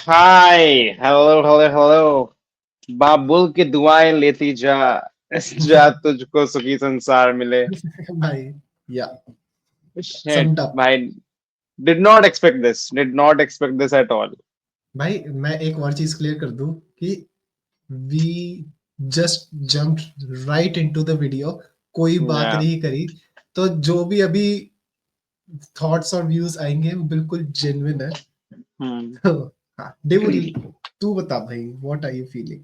हाय। Hello hello hello. बाबुल की दुआएं लेती जा। जा तुझको सुखी संसार मिले। भाई या शिट समड अप। भाई। Did not expect this at all. भाई मैं एक और चीज क्लियर कर दूं कि we just jumped right into the video, कोई बात Yeah. नहीं करी। तो जो भी अभी थॉट्स और व्यूज आएंगे वो बिल्कुल जेन्युइन है। हम्म। तो हाँ डेवुल, तू बता भाई, व्हाट आर यू फीलिंग?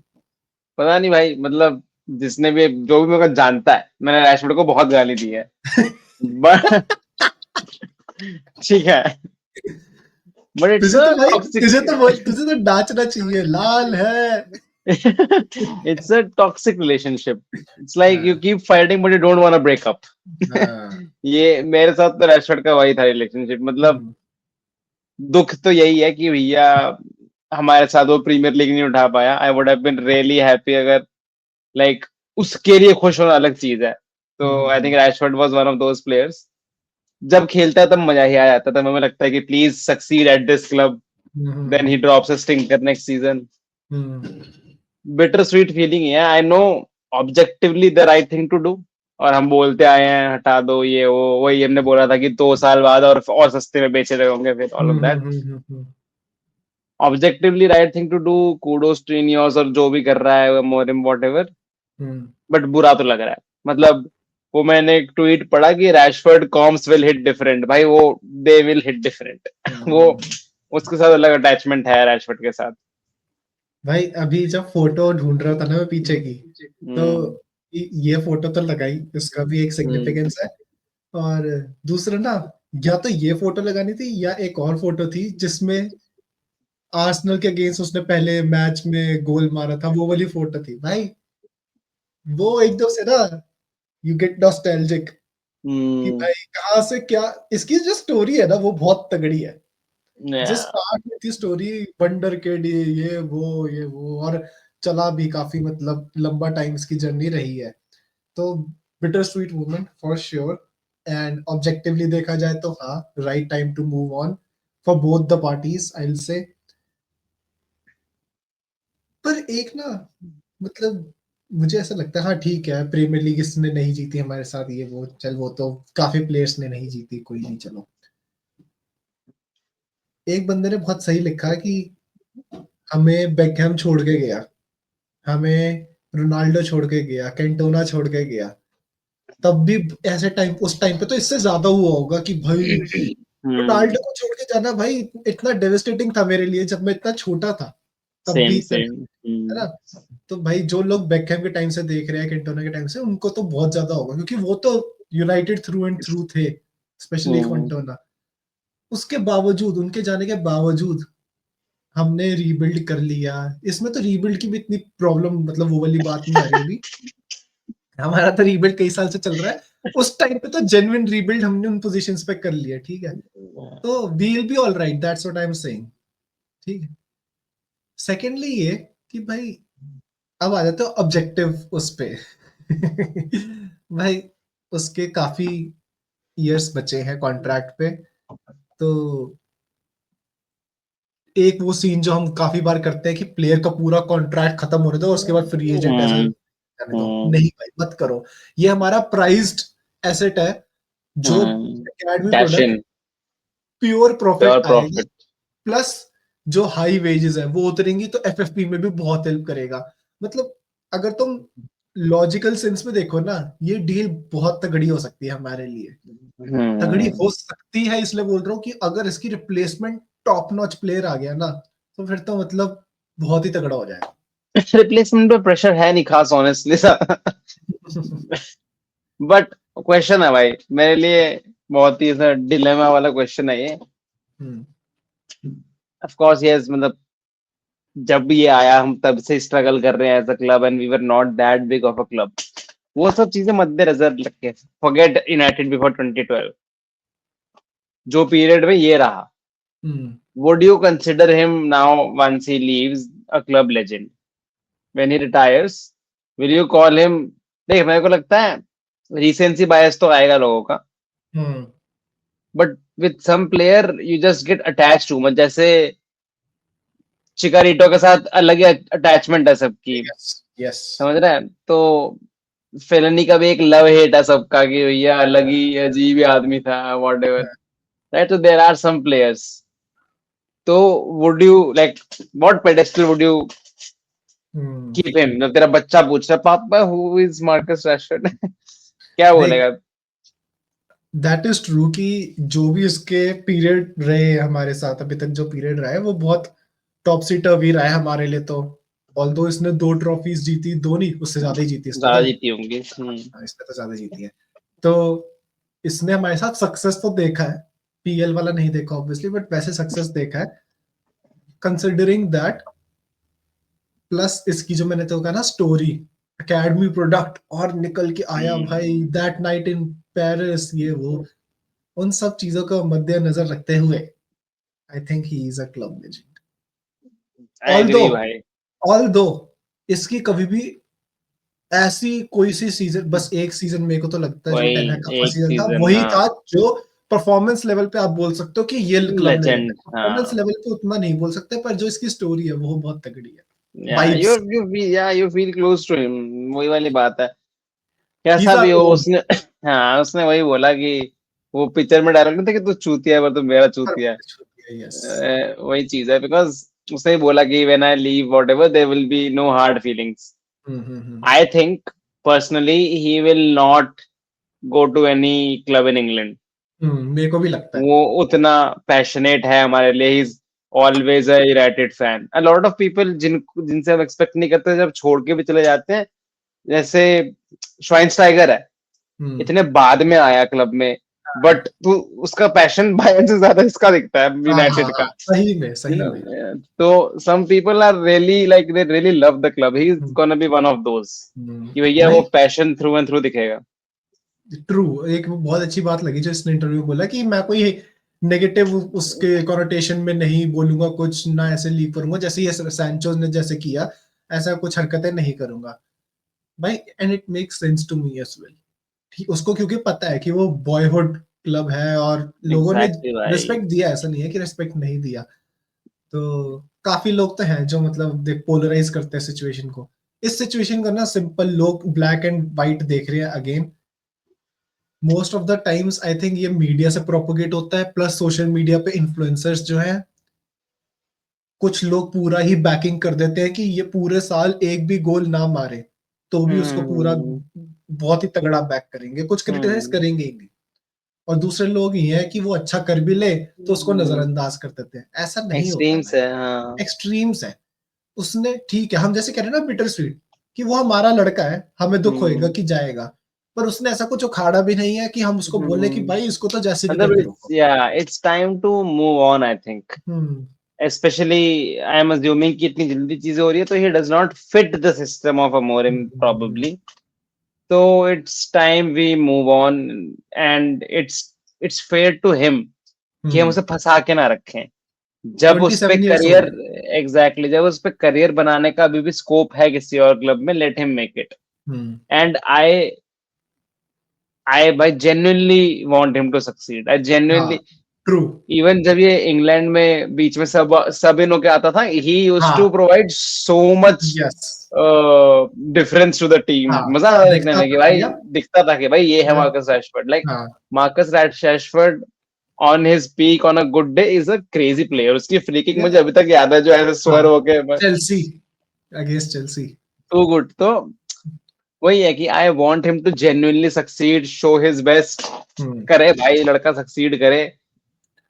पता नहीं भाई, मतलब जिसने भी जो भी मेरे को जानता है, मैंने रैशफोर्ड को बहुत गाली दी है। बट ठीक है। बट इट्स तुझे अ तो भाई, टॉक्सिक। तुझे तो नाचना चाहिए, लाल है। It's a toxic relationship. It's like you हाँ keep fighting but you don't want to break up. हाँ। ये मेरे साथ तो रैशफोर्ड का वही था रिलेशनशिप। मतलब हम्म, दुख तो यही है कि भैया हमारे साथ वो प्रीमियर लीग नहीं उठा पाया। I would have been really happy अगर लाइक उसके लिए खुश होना अलग चीज है। तो I think hmm, Rashford was one of those players. जब खेलता है तब मजा ही आ जाता था। हमें लगता है कि please succeed at this club. Then hmm, he drops a stinker next season. Hmm, bitter sweet feeling है। I know objectively the right thing to do. और हम बोलते आए हैं हटा दो ये वो। वही हमने बोला था कि 2 साल बाद और सस्ते में बेचे रहे होंगे फिर all of hmm, that. Objectively right thing to do. Kudos to Ineos और जो भी कर रहा है Amorim whatever. Hmm, but बुरा तो लग रहा है। मतलब वो मैंने एक ट्वीट पढ़ा कि Rashford comes will hit different. भाई वो दे विल हिट डिफरेंट। वो हम्म। उसके साथ अलग अटैचमेंट है रैशफोर्ड के साथ। भाई अभी जब फोटो ढूंढ रहा था ना मैं पीछे की, तो हम्म। ये फोटो तो लगाई, इसका भी एक हम्म। सिग्निफिकेंस है। और दूसरा ना, या तो ये फोटो लगानी थी या एक और फोटो थी जिसमें आर्सेनल के अगेंस्ट उसने पहले मैच में गोल मारा था, वो वाली फोटो थी भाई। वो एकदम से ना, यू गेट नॉस्टैल्जिक कि हम्म। भाई कहाँ से क्या। इसकी जो स्टोरी है ना वो बहुत तगड़ी है। जिस Yeah. स्टार्ट में थी स्टोरी, वंडर किड, ये वो और चला भी काफी, मतलब लंबा टाइम इसकी जर्नी रही है। तो bittersweet moment for sure. And objectively देखा जाए तो हाँ, right time to move on for both the parties I will say. पर एक ना, मतलब मुझे ऐसा लगता है, हाँ ठीक है, प्रीमियर लीग इसने नहीं जीती हमारे साथ, ये वो चल, वो तो काफी प्लेयर्स ने नहीं जीती, कोई नहीं, चलो। एक बंदे ने बहुत सही लिखा कि हमें बेकहम छोड़ के गया, हमें रोनाल्डो छोड़ के गया, कैंटोना छोड़ के गया, तब भी ऐसे टाइम, उस टाइम पे तो इससे ज्यादा हुआ होगा कि भाई हम्म। रोनाल्डो को छोड़ के जाना, भाई इतना डेविस्टेटिंग था मेरे लिए जब मैं इतना छोटा था, तब भी सेम इतना, सेम। है ना। तो भाई जो लोग बेकहम के टाइम से देख रहे हैं, कैंटोना के टाइम से, उनको तो बहुत ज्यादा होगा क्योंकि वो तो यूनाइटेड थ्रू एंड थ्रू थे, स्पेशली हम्म। कैंटोना। उसके बावजूद, उनके जाने के बावजूद हमने रीबिल्ड कर लिया। इसमें तो रीबिल्ड की भी इतनी प्रॉब्लम, मतलब वो वाली बात नहीं आ रही अभी। हमारा तो रीबिल्ड कई साल से चल रहा है। उस टाइम पे तो जेन्युइन रीबिल्ड हमने उन पोजीशंस पे कर लिया, ठीक है। तो we will be all right, that's what I am saying, ठीक है। सेकेंडली ये कि भाई, अब आ जाते हो ऑब्जेक्टिव उस पे। भाई उसके काफी इयर्स बचे हैं कॉन्ट्रैक्ट पे। तो एक वो सीन जो हम काफी बार करते हैं कि प्लेयर का पूरा कॉन्ट्रैक्ट खत्म होने दो और उसके बाद फ्री एजेंट ऐसे हम्म। जाने दो, हम्म। नहीं भाई मत करो। ये हमारा प्राइज्ड एसेट है, जो academy cash product in. Pure pure profit आएगा। प्रॉफिट। प्लस जो हाई वेजेस है वो उतरेंगी, तो एफएफपी में भी बहुत हेल्प करेगा। मतलब अगर तुम लॉजिकल सेंस में देखो ना, ये डील बहुत तगड़ी हो सकती है हमारे लिए। तगड़ी हम्म। हो सकती है इसलिए बोल रहा हूँ कि अगर इसकी रिप्लेसमेंट टॉप नॉच प्लेयर आ गया ना, तो फिर तो मतलब बहुत ही तगड़ा हो जाएगा। रिप्लेसमेंट पे प्रेशर है नहीं खास ऑनेस्टली सा। बट क्वेश्चन है भाई मेरे लिए। बहुत ही डिलेमा वाला क्वेश्चन है ये। हम्म, ऑफ कोर्स यस। मतलब जब भी ये आया हम तब से स्ट्रगल कर रहे हैं as a club and we were not that big of a club. वो सब चीजें मद्देनजर रख के फॉरगेट यूनाइटेड बिफोर 2012 जो पीरियड में ये रहा। Hmm, would you consider him now once he leaves a club legend when he retires? Will you call him? देख मेरे को लगता है रीसेंसी बायस तो आएगा लोगों का। Hmm, but with some player you just get attach too much. जैसे चिकारीटो के साथ अलग ही अटैचमेंट है सबकी, यस, यस। समझ रहे हैं? तो फेलनी का भी एक लव हेट है सबका कि भैया अलग ही अजीब ही आदमी था, व्हाटएवर, हाँ, राइट? तो देयर आर सम प्लेयर्स, तो would you like what pedestal would you hmm. Keep him? जब तेरा बच्चा पूछ रहा है पापा हु इज मार्कस रैशफोर्ड, क्या देख, बोलेगा? दैट इज़ ट्रू कि जो भी उसके पीरियड रहे हमारे साथ अभी तक जो पीरियड रहा है वो बहुत टॉपसी-टर्वी रहा है हमारे लिए तो। ऑल्दो इसने 2 ट्रॉफीज़ जीती, 2 नहीं उससे ज़्यादा ही जीती इसने ज्यादा तो। जीती होंगी। हाँ, इसने तो ज़्यादा जीती है। तो इसने हमारे साथ सक्सेस तो देखा है, पीएल वाला नहीं देखा ऑब्वियसली बट वैसे सक्सेस देखा है। कंसिडरिंग दैट प्लस इसकी जो मैंने तो कहा ना स्टोरी, अकेडमी प्रोडक्ट और निकल के आया भाई hmm, that night in Paris ये वो, उन सब चीज़ों को मद्देनज़र रखते हुए I think he is a club legend. I although agree भाई। ऑल्दो इसकी कभी भी ऐसी कोई सी सीज़न बस एक सीज़न मेरे को तो लगता है जो वही टेन हैग का फर्स्ट एक सीज़न था, सीजन, वही हाँ, था जो परफॉर्मेंस लेवल पे आप बोल सकते हो कि ये क्लब लेजेंड है। लेजेंड, परफॉर्मेंस हाँ। लेवल पे उतना नहीं बोल सकते पर जो इसकी स्टोरी है वो बहुत तगड़ी है। या vibes you feel close to him, वही वाली बात है। ही कैसा इज़ भी आवर हो ओन। उसने, हाँ उसने वही बोला कि वो पिक्चर में डायलॉग नहीं था कि तू चूतिया है पर तू मेरा चूतिया है। यस। वही चीज है, बिकॉज उसने ही बोला कि when I leave whatever there will be no hard feelings. हुँ, हुँ, हुँ। I think personally he will not go to any club in England. मेरे को भी लगता है। वो उतना पैशनेट है हमारे लिए, he is always a United fan. A lot of people जिनसे हम एक्सपेक्ट नहीं करते जब छोड़ के भी चले जाते हैं, जैसे श्वाइनस्टाइगर है, हुँ। इतने बाद में आया क्लब में, हाँ, बट तू उसका पैशन बायन से ज्यादा इसका दिखता है हाँ, हाँ, यूनाइटेड हाँ, का, सही में, यू सही नो। में। तो some people are really like they really love the club, he is hmm, gonna be one of those hmm. कि भैया वो भाई पैशन थ्रू एंड थ्रू दिखेगा। ट्रू एक बहुत अच्छी बात लगी जो इसने इंटरव्यू में बोला कि मैं कोई नेगेटिव उसके कॉनोटेशन में नहीं बोलूँगा कुछ, ना ऐसे लीव करूँगा जैसे ये सैंचो ने जैसे किया, ऐसा कुछ हरकतें नहीं करूँगा। भाई and it makes sense to me as well. ठीक उसको क्योंकि पता है कि वो बॉयहुड क्लब है और लोगों ने एग्जैक्टली भाई। रिस्पेक्ट दिया, ऐसा नहीं है कि रिस्पेक्ट नहीं दिया। तो काफ़ी लोग तो हैं जो मतलब देख पोलराइज़ करते हैं सिचुएशन को। इस सिचुएशन को ना सिंपल लोग ब्लैक एंड व्हाइट देख रहे हैं again. Most of the times I think ये मीडिया से प्रोपेगेट होता है प्लस सोशल मीडिया पे इन्फ्लुएंसर्स जो हैं, कुछ लोग पूरा ही बैकिंग कर देते हैं कि ये पूरे साल एक भी गोल ना मारे, तो भी उसको पूरा हम्म, बहुत ही तगड़ा बैक करेंगे, कुछ क्रिटिसाइज़ करेंगे ही नहीं। और दूसरे लोग ये हैं कि वो अच्छा कर भी ले, तो उसको नज़रअंदाज कर देते हैं। ऐसा नहीं होता है एक्सट्रीम्स भाई, है, हाँ। एक्सट्रीम्स है। उसने ठीक है, हम जैसे कह रहे हैं ना बिटर स्वीट कि वो हमारा लड़का है, हमें दुःख होएगा हम्म, कि जाएगा। पर उसने ऐसा कुछ उखाड़ा भी नहीं है कि हम उसको बोले कि हम्म, भाई इसको तो जैसे भी मतलब करके इट्स रोको। या it's time to move on I think. Hmm, especially I am assuming कि इतनी जल्दी चीजें हो रही है तो he does not fit the system of hmm, Amorim hmm, hmm, probably. तो it's time we move on, and it's fair to him कि हम हुँ। उसे फंसा के ना रखें। जब उस पे 27 इयर्स करियर, ओल्ड है। एग्जैक्टली जब उस पे करियर बनाने का अभी भी स्कोप है किसी और क्लब में, let him make it. Hmm, and I genuinely want him to succeed. I हाँ, genuinely, ट्रू। इवन जब ये इंग्लैंड में बीच में सब इन होके आता था, ही यूज्ड हाँ, to provide so much yes, difference to the team. हाँ, मजा आता था देखने दिखता में कि था भाई, यप, दिखता था कि भाई ये है यप, मार्कस रैशफोर्ड, लाइक हाँ, Marcus Rashford on his peak on a good day is a crazy player. उसकी फ्री किक या मुझे अभी तक याद है, जो ऐसे स्वर हाँ, होके Chelsea against Chelsea. Too good. तो वही है कि I want him to genuinely succeed, show his best, hmm, करे भाई लड़का सक्सीड करे।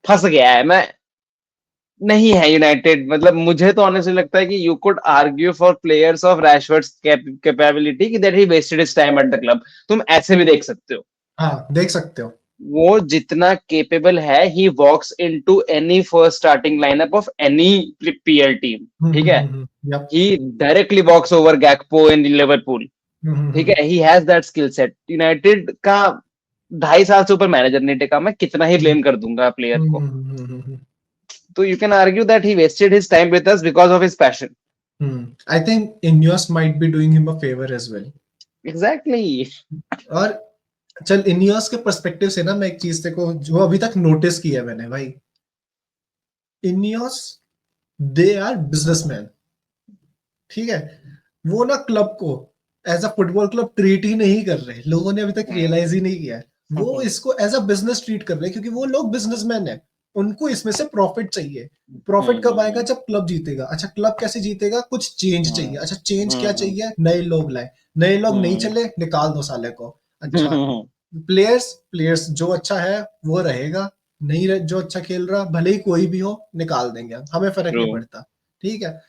फंस गया है, मैं नहीं है यूनाइटेड, मतलब मुझे तो ऑनेस्टली लगता है कि you could argue for players of Rashford's capability कि that he wasted his time at the club. तुम ऐसे भी देख सकते हो, हाँ, देख सकते हो। वो जितना केपेबल है, he walks into any first starting lineup of any PL team, hmm, ठीक हुँ, है? Hmm, hmm, yup, he directly walks over Gakpo in Liverpool, hmm, hmm, ठीक हुँ, है? He has that skill set. United का 2.5 साल से ऊपर manager नहीं टेका, मैं कितना ही हुँ, ब्लेम कर दूंगा प्लेयर हुँ, को। हुँ, हुँ, हुँ, हुँ, तो you can argue that he wasted his time with us because of his passion. Hmm. I think Ineos might be doing him a favour as well. Exactly. और चल इनियोस के पर्सपेक्टिव से ना मैं एक चीज़ तेरे को जो अभी तक नोटिस की है मैंने भाई, इनियोस दे आर बिजनेसमैन, ठीक है। वो ना क्लब को as a football club treat ही नहीं कर रहे, लोगों ने अभी तक रियलाइज ही नहीं किया है। वो इसको एज अ बिजनेस ट्रीट कर रहे हैं, क्योंकि वो लोग बिजनेसमैन है, उनको इसमें से प्रॉफिट चाहिए। प्रॉफिट कब आएगा? जब क्लब जीतेगा। अच्छा, क्लब कैसे जीतेगा? कुछ चेंज चाहिए। अच्छा, चेंज क्या चाहिए? नए लोग लाए, नए लोग नहीं चले, निकाल दो साले को। अच्छा, प्लेयर्स जो अच्छा है वो रहेगा, नहीं जो अच्छा खेल रहा भले ही कोई भी हो निकाल देंगे, हमें फर्क नहीं पड़ता, ठीक है।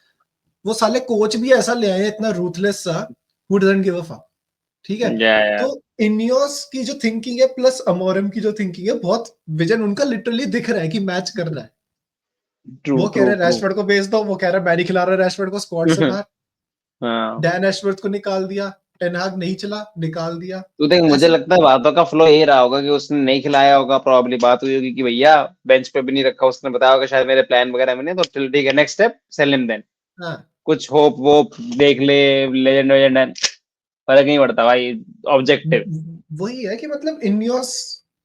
वो साले कोच भी ऐसा ले आए इतना रूथलेस सा, who doesn't give a fuck, ठीक है। तो इनियोस की जो थिंकिंग है प्लस अमोरम की जो थिंकिंग है, बहुत विजन उनका लिटरली दिख रहा है कि मैच कर रहा है। वो कह रहे हैं रैशफोर्ड को भेज दो, वो कह रहा है मैं नहीं खिला रहा रैशफोर्ड को स्क्वाड से बाहर। डैन एशवर्थ को निकाल दिया, टेन हाग नहीं चला, निकाल दिया। तो देख, मुझे लगता है बातों का फ्लो ये रहा होगा कि उसने नहीं खिलाया होगा, प्रॉब्ली बात हुई होगी कि भैया बेंच पे भी नहीं रखा, उसने बताया होगा शायद मेरे प्लान वगैरह में नहीं, तो चल ठीक है, next step sell him then, हाँ, कुछ होप वोप देख ले, लेजेंड वेजेंड, फर्क नहीं पड़ता भाई, ऑब्जेक्टिव। वही है कि मतलब इनियोस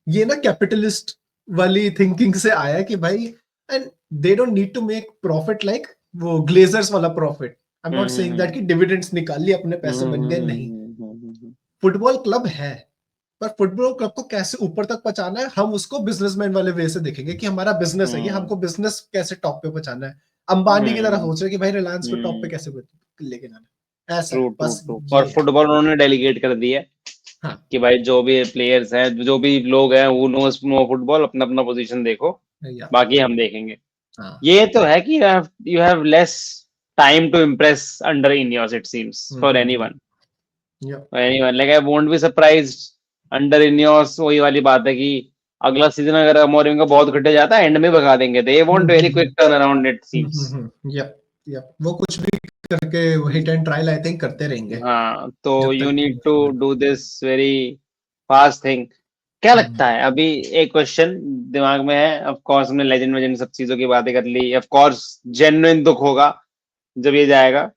ये ना कैपिटलिस्ट वाली थिंकिंग से आया कि भाई, and they don't need to make profit like वो ग्लेजर्स वाला profit. I am not saying that कि डिविडेंड्स निकाल लिए अपने पैसे बन गए, नहीं। फुटबॉल क्लब है, पर फुटबॉल क्लब को कैसे ऊपर तक पहुंचाना है, हम उसको बिजनेसमैन वाले वे से देखेंगे कि हमारा बिजनेस है ये, हमको बिजनेस कैसे टॉप पे पहुंचाना है। अंबानी की तरह सोच रहे कि भाई रिलायंस को टॉप पे कैसे लेके जाना है, ऐसा ट्रू है, ट्रू बस ट्रू। और ये है। फुटबॉल उन्होंने डेलीगेट कर दिया हाँ, कि भाई जो भी प्लेयर्स हैं, जो भी लोग हैं, वो नो फुटबॉल, अपना अपना पोजीशन देखो, या बाकी हम देखेंगे। हाँ, ये तो है कि you have less time to impress under Ineos, it seems, for anyone, या like I won't be surprised under Ineos. वही वाली बात है कि अगला सीजन अगर अमोरिम का बहुत घटे जाता है, एंड में भगा देंगे, they want very quick turn around, it seems. या या वो कुछ भी करके hit and trial I think करते रहेंगे हाँ, तो जब यू तक नीड टू नहीं do this very fast thing. क्या हम्म, लगता है अभी, एक क्वेश्चन दिमाग में है, ऑफ कोर्स हमने लेजेंड वेजेंड सब चीजों की बातें कर ली, ऑफ कोर्स जेन्युइन दुख होगा जब ये जाएगा।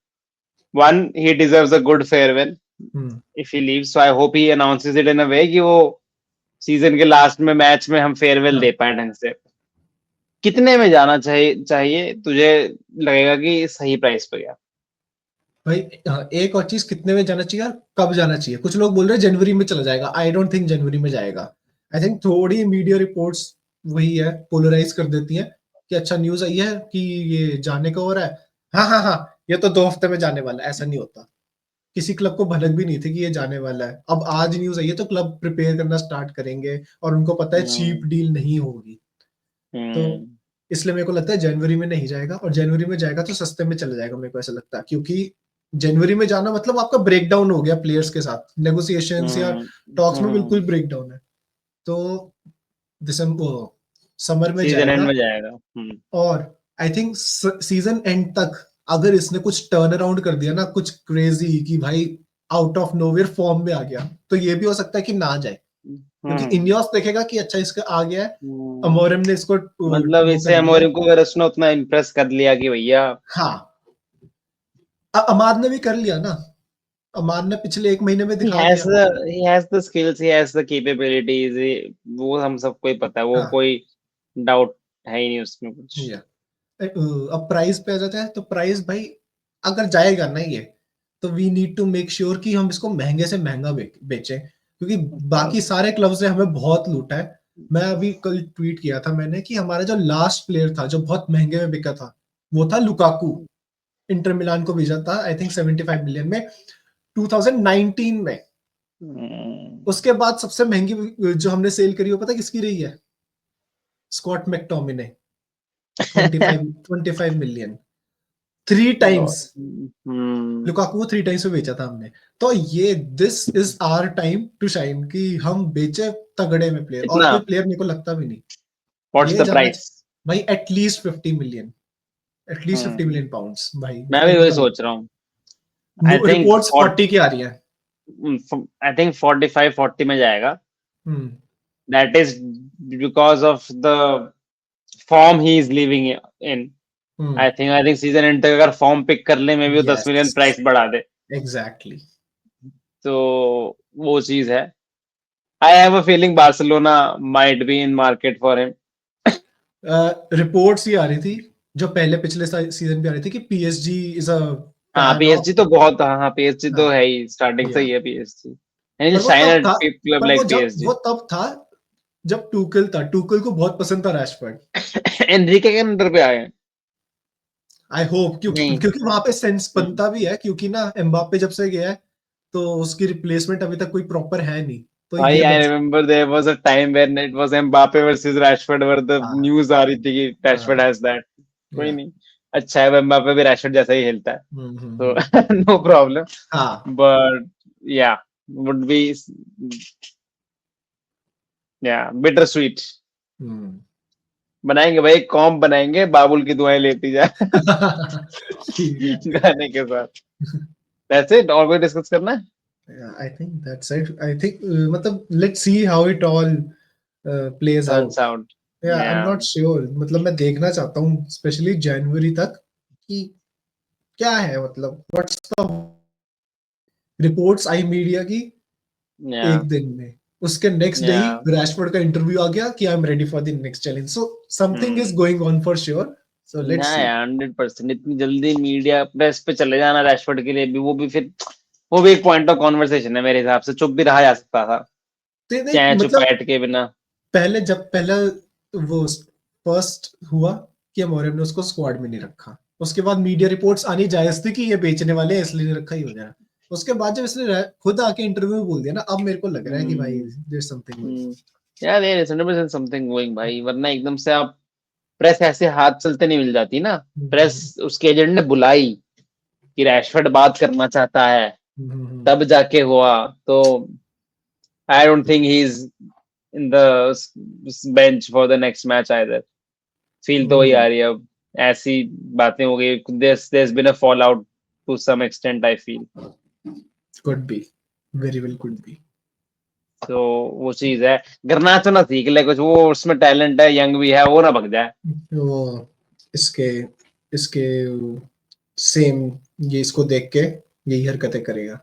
One, he deserves a good farewell hmm, if he leaves, so I hope he announces it in a way कि वो सीजन के लास्ट में मैच में हम फेयरवेल हाँ दे पाए ढंग से। कितने में जाना चाहिए तुझे लगेगा कि सही प्राइस पे गया? भाई, हाँ, एक और चीज, कितने में जाना चाहिए और कब जाना चाहिए। कुछ लोग बोल रहे हैं जनवरी में चला जाएगा, आई डोंट थिंक जनवरी में जाएगा। आई थिंक थोड़ी मीडिया रिपोर्ट्स वही है, पोलराइज कर देती हैं कि अच्छा न्यूज आई है कि ये जाने का हो रहा है, हाँ हाँ हाँ, ये तो 2 हफ्ते में जाने वाला है। ऐसा नहीं होता, किसी क्लब को भनक भी नहीं थी कि ये जाने वाला है। अब आज न्यूज आई है तो क्लब प्रिपेयर करना स्टार्ट करेंगे, और उनको पता है चीप हम्म डील नहीं होगी। तो हम्म इसलिए मेरे को लगता है जनवरी में नहीं जाएगा, और जनवरी में जाएगा तो सस्ते में चला जाएगा, मेरे को ऐसा लगता है। क्योंकि जनवरी में जाना मतलब आपका ब्रेक डाउन हो गया प्लेयर्स के साथ, नेगोशिएशंस या टॉक्स में बिल्कुल ब्रेक डाउन है। तो दिसंबर समर में सीजन एंड जाएगा। में जाएगा। और आई थिंक सीजन एंड तक अगर इसने कुछ टर्न अराउंड कर दिया ना, कुछ क्रेजी कि भाई आउट ऑफ नोवेयर फॉर्म में आ गया, तो ये भी हो सकता है कि ना जाए। क्योंकि हम्म इनियोस देखेगा कि अच्छा इसका आ गया है, हम्म। अमोरम ने इसको मतलब वो कर इससे लिया है। अमोरिम को अगर उसने उतना इम्प्रेस कर लिया कि भैया, हाँ, अमाद ने भी कर लिया ना, अमाद ने पिछले 1 महीने में he दिखा has दिया। the he has the skills, he has the capabilities, वो हम सबको ही पता है, वो हाँ, कोई डाउट है ही नहीं उसमें कुछ। या अब प्राइस पे आ जाता है, तो प्राइस भाई अगर जाएगा ना ये, तो we need to make sure कि हम इसको महंगे से महंगा बेचें, क्योंकि बाकी सारे क्लब्स ने हमें बहुत लूटा है। मैं अभी कल ट्वीट किया था मैंने कि हमारा जो लास्ट प्लेयर था जो बहुत महंगे में बिका था, वो था लुकाकू। इंटर मिलान को भेजा था आई थिंक 75 मिलियन में, 2019 में। हम्म, उसके बाद सबसे महंगी जो हमने सेल करी वो पता किसकी रही है? Scott McTominay, 25 million, 3 times. Hmm, Lukaku को 3 टाइम्स में बेचा था हमने। तो ये this is our time to shine कि हम बेचे तगड़े में प्लेयर, और कितना? कोई प्लेयर मेरे को लगता भी नहीं। व्हाट्स ये द जाना प्राइस? चाहिए भाई, at least 50 million, at least 50 million pounds भाई, मैं मेरे भी को वही तो सोच रहा हूँ। आई लगता, थिंक रिपोर्ट्स 40 की आ रही है। 45-40 में जाएगा। Hmm, that is because of the form he is living in. Hmm, I think season end तक अगर फॉर्म पिक कर ले, मे भी वो 10 मिलियन यस, प्राइस बढ़ा दे, एग्जैक्टली। तो वो चीज है। I have a feeling Barcelona might be in market for him. Reports ही आ रही थी जो पहले पिछले सीजन पे आ रही थी कि PSG इज अ हाँ फैन ऑफ। PSG तो बहुत, हाँ PSG तो हाँ, है ही, स्टार्टिंग से या ही है PSG, एंड पर वो शाइन तब एट था, क्लब पर लाइक वो PSG। तब था जब टूकल था, टूकल को बहुत पसंद था रैशफोर्ड। एनरिके के अंडर पे आए हैं। आई होप, नहीं, क्योंकि वहां पे सेंस बनता भी है, क्योंकि ना एम्बापे जब से गया है तो उसकी रिप्लेसमेंट अभी तक कोई प्रॉपर है नहीं, तो भाई ये आई बन remember there was a time when it was Mbappe versus Rashford, where the हाँ, न्यूज़ आ रही थी कि रैशफोर्ड हाँ, हैज दैट। कोई या नहीं, अच्छा है, एम्बापे भी रैशफोर्ड जैसा ही खेलता है, तो हम्म। नो प्रॉब्लम, हाँ, बट या वुड बी, या बिटर स्वीट। हम्म। बनाएंगे भाई, कॉम्प बनाएंगे, बाबुल की दुआएं लेती जा ठीक है। गाने के साथ। दैट्स इट, और कोई डिस्कस करना है? I think that's it. I think मतलब let's see how it all plays turns out. Out, या आई एम या नॉट श्योर, मतलब मैं देखना चाहता हूँ स्पेशली जनवरी तक कि क्या है, मतलब what's the reports I media की या एक दिन में, उसके नेक्स्ट डे या ही रैशफोर्ड का इंटरव्यू आ गया कि I am ready for the next challenge, so something is going on for sure, so ना लेट्स सी। यार, 100%, इतनी जल्दी मीडिया प्रेस पे चले जाना रैशफोर्ड के लिए भी, वो भी फिर, वो भी एक पॉइंट ऑफ कॉन्वर्सेशन है मेरे हिसाब से, चुप भी रहा जा सकता था, चाहे मतलब चुपैट के बिना। पहले जब पहला वो फर्स्ट हुआ कि मोरियम ने उसको स्क्वाड में नहीं रखा, उसके बाद मीडिया रिपोर्ट्स आनी जायज थी कि ये बेचने वाले हैं इसलिए नहीं रखा ही वगैरह, उसके बाद जब इसने खुद आके इंटरव्यू में बोल दिया ना, अब मेरे को लग रहा है कि भाई हम्म, देयर समथिंग गोइंग ऑन। यार देयर इज 100% समथिंग गोइंग भाई, वरना एकदम से आप, प्रेस ऐसे हाथ चलते नहीं मिल जाती ना। प्रेस, उसके एजेंट ने बुलाई कि रैशफोर्ड बात करना चाहता है, तब जाके हुआ, तो I don't think he is in the bench for the next match either. Feel तो वही आ रही है अब, ऐसी बातें हो गई, there's been a fallout to some extent I feel। Could be, very well could be. तो वो चीज है, गर्नाचो ना सीख ले कुछ, वो उसमें टैलेंट है, यंग भी है, वो ना भग जाए। वो इसके इसके सेम, ये इसको देख के यही हरकतें करेगा।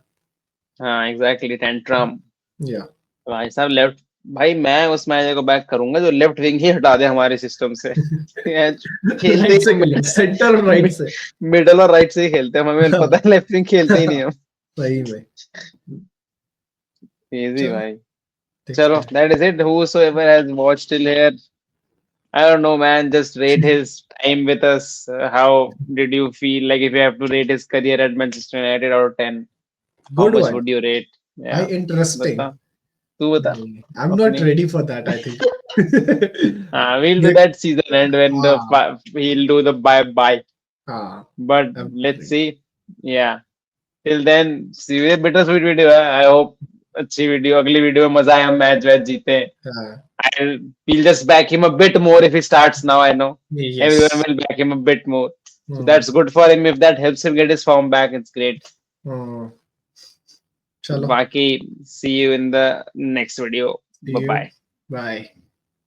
हाँ एग्जैक्टली, टेंट्रम। या भाई साहब लेफ्ट, भाई मैं उस मैनेजर को बैक करूंगा जो लेफ्ट विंग ही हटा दे हमारे सिस्टम से। यार, खेलते राइट से ही खेलेंगे, सेंटर और राइट से। मिडल और राइट से ही खेलते हैं, हमें पता है लेफ्ट विंग खेलते ही नहीं हम। सही में। इजी चलो भाई। देखते चलो, हैं। that is it, whosoever has watched till here, I don't know, man. Just rate his time with us. How did you feel? Like, if you have to rate his career at Manchester United out of 10, how good much one, would you rate? भाई Yeah, interesting. बता, तू बता आई am not अपनी। Ready for that I think. We'll do ये that season end when the हाँ, he'll do the bye. हाँ, But I am not let's ready. see. Yeah. Till then, see you, bittersweet video है. I hope अच्छी video, अगली video में मजा आए, हम मैच वैच जीते। हाँ, I'll we'll just back him a bit more if he starts now. I know yes. everyone will back him a bit more. So that's good for him. If that helps him get his form back, it's great. चलो, Baki, see you in the next video. see Bye you, bye. Bye.